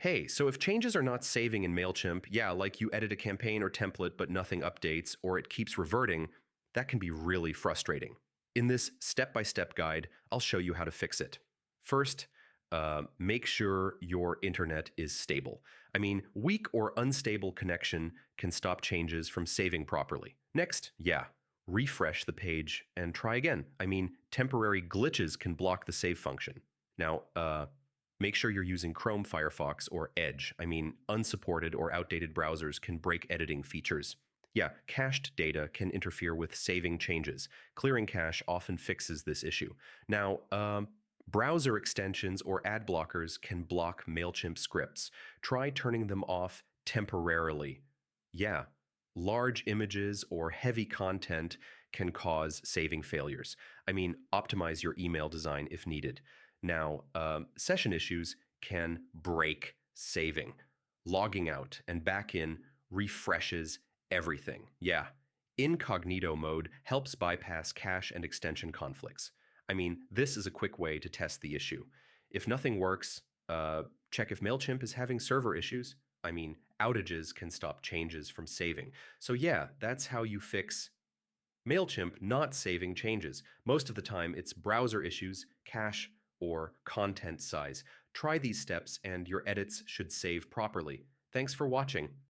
Hey, so if changes are not saving in Mailchimp, yeah, like you edit a campaign or template but nothing updates or it keeps reverting, that can be really frustrating. In this step-by-step guide, I'll show you how to fix it. First, make sure your internet is stable. I mean, weak or unstable connection can stop changes from saving properly. Next, yeah, refresh the page and try again. I mean, temporary glitches can block the save function. Now, make sure you're using Chrome, Firefox, or Edge. I mean, unsupported or outdated browsers can break editing features. Yeah, cached data can interfere with saving changes. Clearing cache often fixes this issue. Now, browser extensions or ad blockers can block Mailchimp scripts. Try turning them off temporarily. Yeah, large images or heavy content can cause saving failures. I mean, optimize your email design if needed. Now, session issues can break saving. Logging out and back in refreshes everything. Yeah, incognito mode helps bypass cache and extension conflicts. I mean, this is a quick way to test the issue. If nothing works, check if Mailchimp is having server issues. I mean, outages can stop changes from saving. So yeah, that's how you fix Mailchimp not saving changes. Most of the time, it's browser issues, cache, or content size. Try these steps and your edits should save properly. Thanks for watching.